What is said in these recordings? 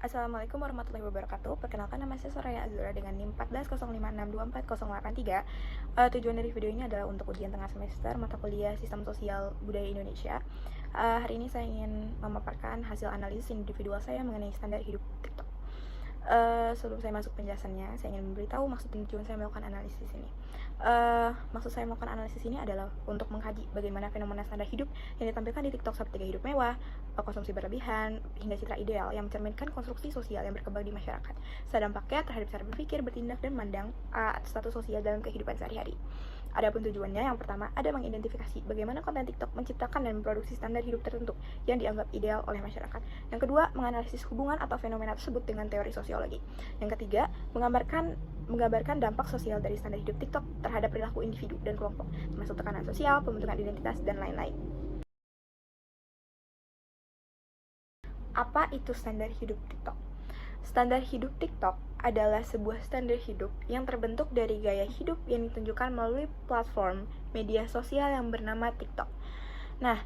Assalamualaikum warahmatullahi wabarakatuh. Perkenalkan, nama saya Soraya Azura dengan NIM 14056240843. Tujuan dari video ini adalah untuk ujian tengah semester mata kuliah Sistem Sosial Budaya Indonesia. Hari ini saya ingin memaparkan hasil analisis individual saya mengenai standar hidup TikTok. Sebelum saya masuk penjelasannya, saya ingin memberitahu maksud dan tujuan saya melakukan analisis ini. Maksud saya melakukan analisis ini adalah untuk mengkaji bagaimana fenomena standar hidup yang ditampilkan di TikTok seperti gaya hidup mewah, konsumsi berlebihan, hingga citra ideal yang mencerminkan konstruksi sosial yang berkembang di masyarakat. Sedampaknya terhadap cara berpikir, bertindak, dan memandang status sosial dalam kehidupan sehari-hari. Adapun tujuannya, yang pertama, ada mengidentifikasi bagaimana konten TikTok menciptakan dan memproduksi standar hidup tertentu yang dianggap ideal oleh masyarakat. Yang kedua, menganalisis hubungan atau fenomena tersebut dengan teori sosiologi. Yang ketiga, menggambarkan dampak sosial dari standar hidup TikTok terhadap perilaku individu dan kelompok, termasuk tekanan sosial, pembentukan identitas, dan lain-lain. Apa itu standar hidup TikTok? Standar hidup TikTok adalah sebuah standar hidup yang terbentuk dari gaya hidup yang ditunjukkan melalui platform media sosial yang bernama TikTok. Nah,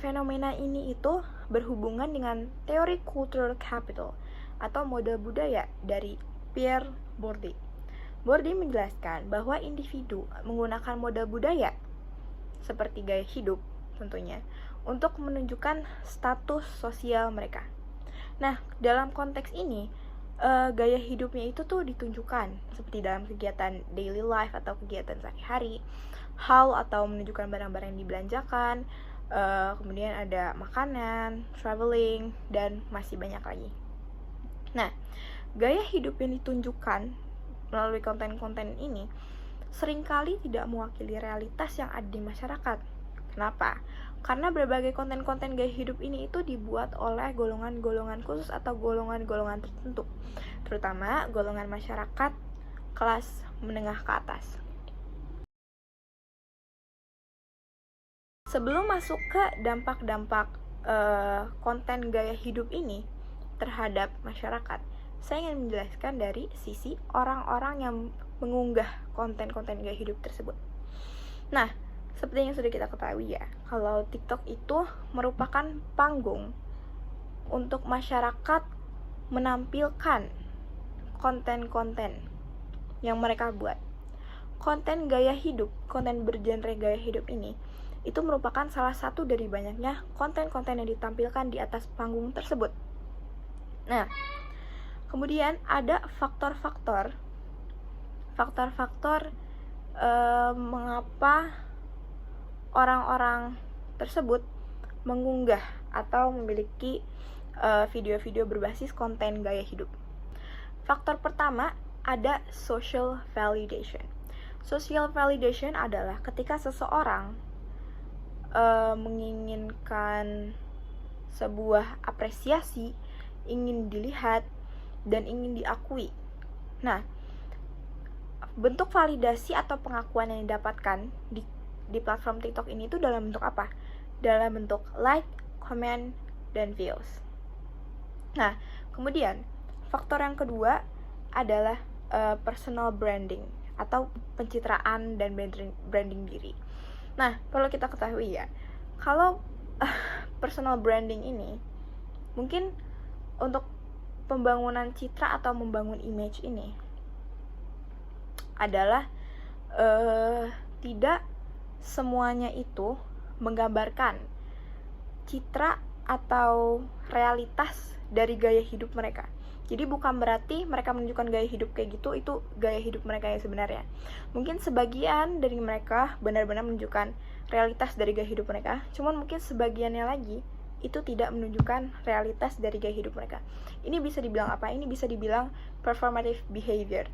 fenomena ini itu berhubungan dengan teori cultural capital atau model budaya dari Pierre Bourdieu. Bourdieu menjelaskan bahwa individu menggunakan model budaya seperti gaya hidup tentunya untuk menunjukkan status sosial mereka. Nah, dalam konteks ini, gaya hidupnya itu tuh ditunjukkan seperti dalam kegiatan daily life atau kegiatan sehari-hari, haul atau menunjukkan barang-barang yang dibelanjakan, kemudian ada makanan, traveling, dan masih banyak lagi. Nah, gaya hidup yang ditunjukkan melalui konten-konten ini seringkali tidak mewakili realitas yang ada di masyarakat. Kenapa? Karena berbagai konten-konten gaya hidup ini itu dibuat oleh golongan-golongan khusus atau golongan-golongan tertentu, terutama golongan masyarakat kelas menengah ke atas. Sebelum masuk ke dampak-dampak konten gaya hidup ini terhadap masyarakat, saya ingin menjelaskan dari sisi orang-orang yang mengunggah konten-konten gaya hidup tersebut. Nah, seperti yang sudah kita ketahui ya, kalau TikTok itu merupakan panggung untuk masyarakat menampilkan konten-konten yang mereka buat. Konten gaya hidup, konten bergenre gaya hidup ini, itu merupakan salah satu dari banyaknya konten-konten yang ditampilkan di atas panggung tersebut. Nah, kemudian ada faktor-faktor mengapa orang-orang tersebut mengunggah atau memiliki video-video berbasis konten gaya hidup. Faktor pertama ada social validation. Social validation adalah ketika seseorang menginginkan sebuah apresiasi, ingin dilihat, dan ingin diakui. Nah, bentuk validasi atau pengakuan yang didapatkan di platform TikTok ini itu dalam bentuk apa? Dalam bentuk like, comment, dan views. Nah, kemudian faktor yang kedua adalah personal branding atau pencitraan dan branding diri. Nah, perlu kita ketahui ya, kalau personal branding ini mungkin untuk pembangunan citra atau membangun image ini adalah tidak semuanya itu menggambarkan citra atau realitas dari gaya hidup mereka. Jadi bukan berarti mereka menunjukkan gaya hidup kayak gitu itu gaya hidup mereka yang sebenarnya. Mungkin sebagian dari mereka benar-benar menunjukkan realitas dari gaya hidup mereka, cuman mungkin sebagiannya lagi itu tidak menunjukkan realitas dari gaya hidup mereka. Ini bisa dibilang apa? Ini bisa dibilang performative behavior.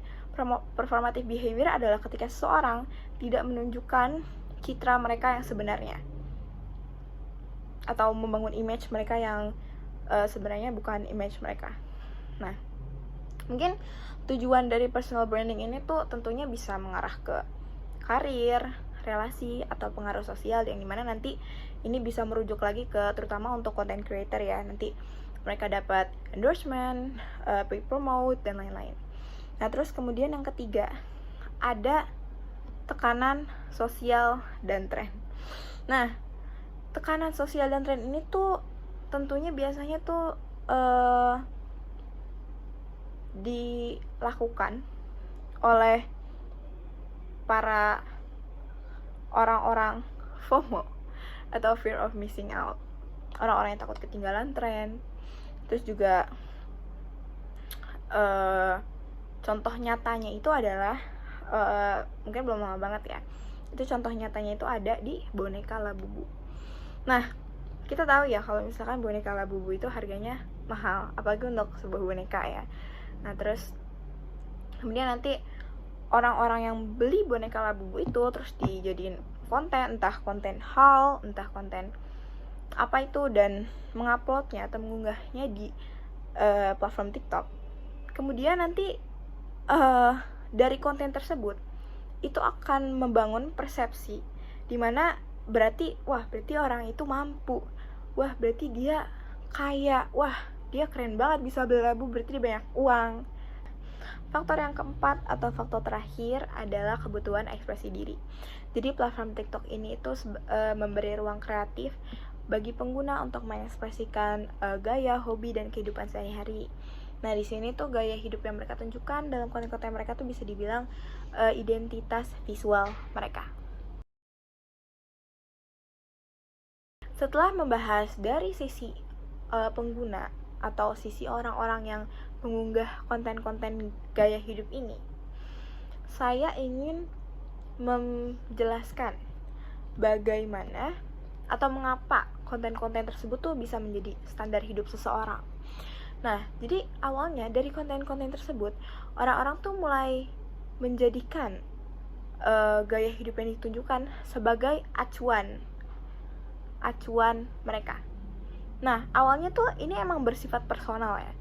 Performative behavior adalah ketika seseorang tidak menunjukkan citra mereka yang sebenarnya atau membangun image mereka yang sebenarnya bukan image mereka. Nah, mungkin tujuan dari personal branding ini tuh tentunya bisa mengarah ke karir, relasi, atau pengaruh sosial yang dimana nanti ini bisa merujuk lagi ke terutama untuk content creator ya, nanti mereka dapat endorsement, paid promote, dan lain-lain. Nah, terus kemudian yang ketiga ada tekanan sosial dan tren. Nah, tekanan sosial dan tren ini tuh tentunya biasanya tuh dilakukan oleh para orang-orang FOMO atau fear of missing out, orang-orang yang takut ketinggalan tren. Terus juga contoh nyatanya itu adalah mungkin belum lama banget ya, itu contoh nyatanya itu ada di boneka Labubu. Nah, kita tahu ya kalau misalkan boneka Labubu itu harganya mahal, apalagi untuk sebuah boneka ya. Nah, terus kemudian nanti orang-orang yang beli boneka Labubu itu terus dijadiin konten, entah konten haul, entah konten apa itu, dan menguploadnya atau mengunggahnya di platform TikTok. Kemudian nanti dari konten tersebut itu akan membangun persepsi dimana berarti orang itu mampu, wah berarti dia kaya, wah dia keren banget bisa beli labu, berarti dia banyak uang. Faktor yang keempat atau faktor terakhir adalah kebutuhan ekspresi diri. Jadi platform TikTok ini itu memberi ruang kreatif bagi pengguna untuk mengekspresikan gaya, hobi, dan kehidupan sehari-hari. Nah, di sini tuh gaya hidup yang mereka tunjukkan dalam konten-konten mereka tuh bisa dibilang identitas visual mereka. Setelah membahas dari sisi pengguna atau sisi orang-orang yang mengunggah konten-konten gaya hidup ini, saya ingin menjelaskan bagaimana atau mengapa konten-konten tersebut tuh bisa menjadi standar hidup seseorang. Nah, jadi awalnya dari konten-konten tersebut, orang-orang tuh mulai menjadikan gaya hidup yang ditunjukkan sebagai acuan mereka. Nah, awalnya tuh ini emang bersifat personal ya.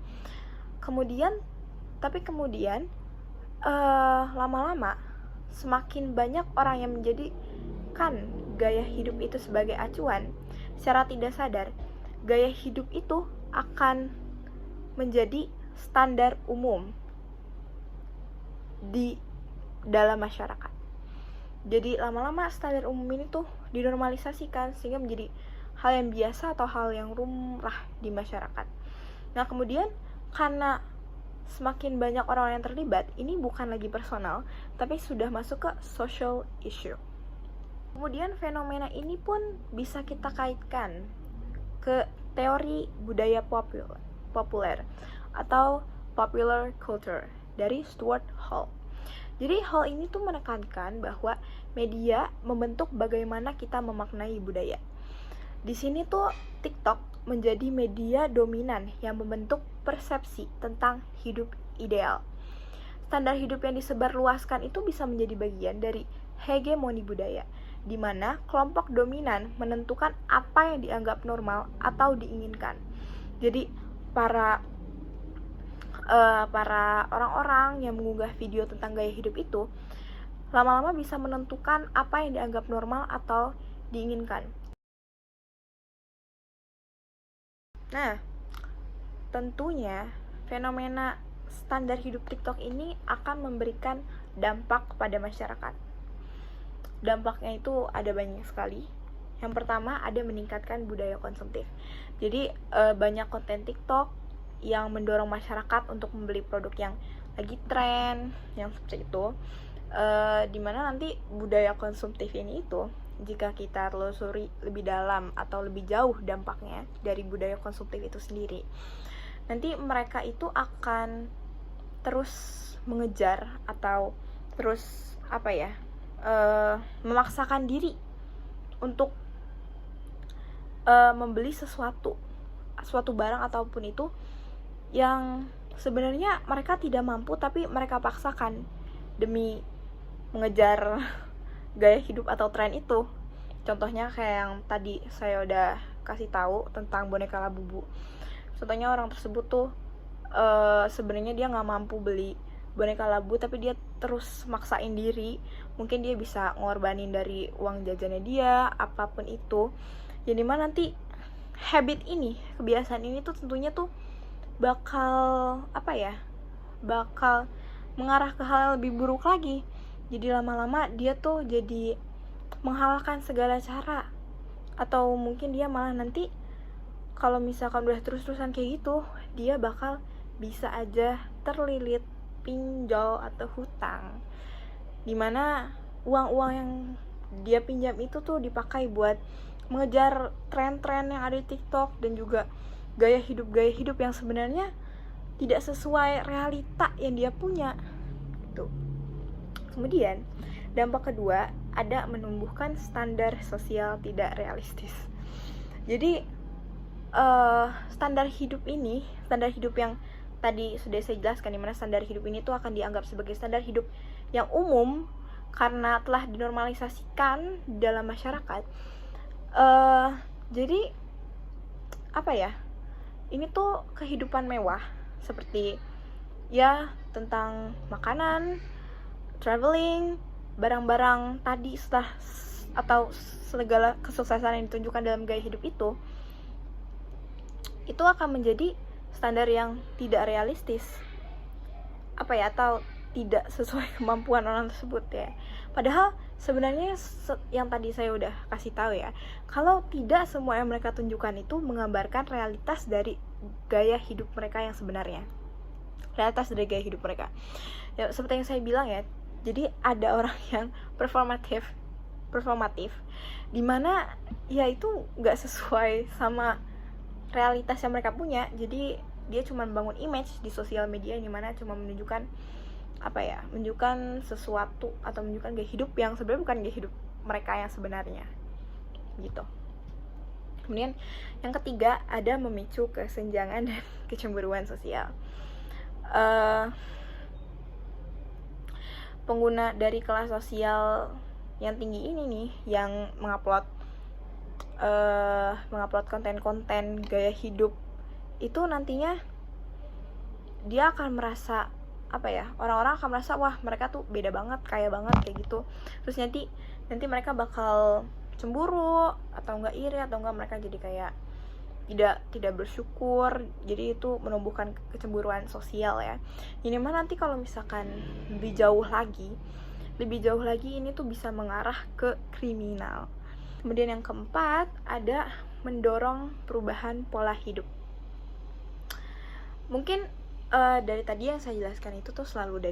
Kemudian lama-lama semakin banyak orang yang menjadikan gaya hidup itu sebagai acuan, secara tidak sadar gaya hidup itu akan menjadi standar umum di dalam masyarakat. Jadi lama-lama standar umum ini tuh dinormalisasikan sehingga menjadi hal yang biasa atau hal yang lumrah di masyarakat. Nah, kemudian karena semakin banyak orang yang terlibat, ini bukan lagi personal, tapi sudah masuk ke social issue. Kemudian fenomena ini pun bisa kita kaitkan ke teori budaya populer atau popular culture dari Stuart Hall. Jadi hal ini tuh menekankan bahwa media membentuk bagaimana kita memaknai budaya. Di sini tuh TikTok menjadi media dominan yang membentuk persepsi tentang hidup ideal. Standar hidup yang disebarluaskan itu bisa menjadi bagian dari hegemoni budaya, di mana kelompok dominan menentukan apa yang dianggap normal atau diinginkan. Jadi para orang-orang yang mengunggah video tentang gaya hidup itu lama-lama bisa menentukan apa yang dianggap normal atau diinginkan. Nah, tentunya fenomena standar hidup TikTok ini akan memberikan dampak kepada masyarakat. Dampaknya itu ada banyak sekali. Yang pertama, ada meningkatkan budaya konsumtif. Jadi banyak konten TikTok yang mendorong masyarakat untuk membeli produk yang lagi tren, yang seperti itu. Dimana nanti budaya konsumtif ini itu, jika kita telusuri lebih dalam atau lebih jauh dampaknya dari budaya konsumtif itu sendiri, nanti mereka itu akan terus mengejar atau terus memaksakan diri untuk membeli suatu barang ataupun itu yang sebenarnya mereka tidak mampu, tapi mereka paksakan demi mengejar gaya hidup atau tren itu. Contohnya kayak yang tadi saya udah kasih tahu tentang boneka Labubu. Contohnya orang tersebut tuh sebenarnya dia nggak mampu beli boneka Labu, tapi dia terus maksain diri. Mungkin dia bisa ngorbanin dari uang jajannya dia, apapun itu. Jadi mana nanti habit ini, kebiasaan ini tuh tentunya tuh bakal mengarah ke hal yang lebih buruk lagi. Jadi lama-lama dia tuh jadi menghalalkan segala cara, atau mungkin dia malah nanti kalau misalkan udah terus-terusan kayak gitu, dia bakal bisa aja terlilit pinjol atau hutang, dimana uang-uang yang dia pinjam itu tuh dipakai buat mengejar tren-tren yang ada di TikTok dan juga gaya hidup yang sebenarnya tidak sesuai realita yang dia punya gitu. Kemudian dampak kedua ada menumbuhkan standar sosial tidak realistis. Jadi standar hidup yang tadi sudah saya jelaskan, dimana standar hidup ini tuh akan dianggap sebagai standar hidup yang umum karena telah dinormalisasikan dalam masyarakat. Jadi apa ya, ini tuh kehidupan mewah seperti ya tentang makanan, traveling, barang-barang tadi atau segala kesuksesan yang ditunjukkan dalam gaya hidup itu akan menjadi standar yang tidak realistis atau tidak sesuai kemampuan orang tersebut ya. Padahal sebenarnya yang tadi saya udah kasih tahu ya, kalau tidak semua yang mereka tunjukkan itu menggambarkan realitas dari gaya hidup mereka yang sebenarnya, realitas dari gaya hidup mereka ya. Seperti yang saya bilang ya, jadi ada orang yang performatif dimana ya itu nggak sesuai sama realitas yang mereka punya. Jadi dia cuma membangun image di sosial media dimana cuma menunjukkan menunjukkan sesuatu atau menunjukkan gaya hidup yang sebenarnya bukan gaya hidup mereka yang sebenarnya gitu. Kemudian yang ketiga ada memicu kesenjangan dan kecemburuan sosial. Pengguna dari kelas sosial yang tinggi ini nih, yang mengupload konten-konten gaya hidup itu nantinya dia akan merasa orang-orang akan merasa wah mereka tuh beda banget, kaya banget kayak gitu. Terus nanti mereka bakal cemburu atau enggak iri atau enggak mereka jadi kayak tidak bersyukur. Jadi itu menumbuhkan kecemburuan sosial ya. Ini mah nanti kalau misalkan lebih jauh lagi ini tuh bisa mengarah ke kriminal. Kemudian yang keempat ada mendorong perubahan pola hidup. Mungkin dari tadi yang saya jelaskan itu tuh selalu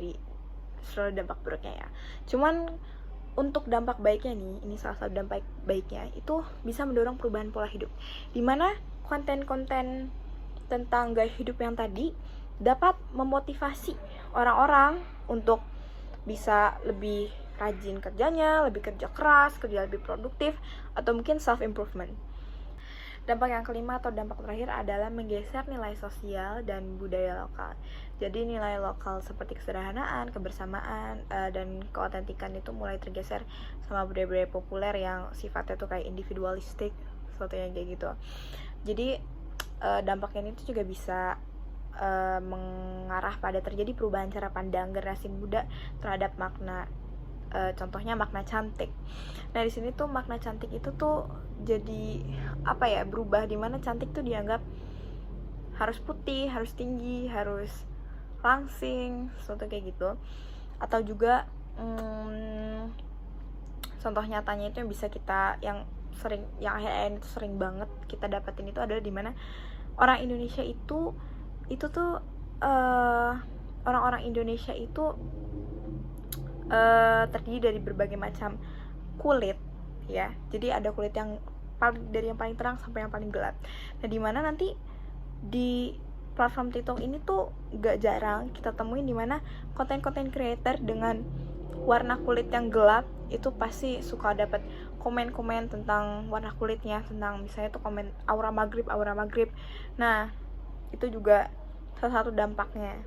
dampak buruknya ya. Cuman untuk dampak baiknya nih, ini salah satu dampak baiknya itu bisa mendorong perubahan pola hidup, dimana konten-konten tentang gaya hidup yang tadi dapat memotivasi orang-orang untuk bisa lebih rajin kerjanya, lebih kerja keras, kerja lebih produktif, atau mungkin self-improvement. Dampak yang kelima atau dampak terakhir adalah menggeser nilai sosial dan budaya lokal. Jadi nilai lokal seperti kesederhanaan, kebersamaan, dan keautentikan itu mulai tergeser sama budaya-budaya populer yang sifatnya tuh kayak individualistik, sesuatu yang kayak gitu. Jadi dampaknya ini tuh juga bisa mengarah pada terjadi perubahan cara pandang generasi muda terhadap makna, contohnya makna cantik. Nah di sini tuh makna cantik itu tuh jadi berubah, dimana cantik tuh dianggap harus putih, harus tinggi, harus langsing, sesuatu kayak gitu. Atau juga contoh nyatanya itu yang bisa kita yang akhir-akhir itu sering banget kita dapatin itu adalah dimana orang Indonesia itu tuh orang-orang Indonesia itu terdiri dari berbagai macam kulit ya. Jadi ada kulit yang dari yang paling terang sampai yang paling gelap. Nah dimana nanti di platform TikTok ini tuh gak jarang kita temuin dimana konten-konten creator dengan warna kulit yang gelap itu pasti suka dapat komen-komen tentang warna kulitnya, tentang misalnya tuh komen aura maghrib. Nah itu juga salah satu dampaknya.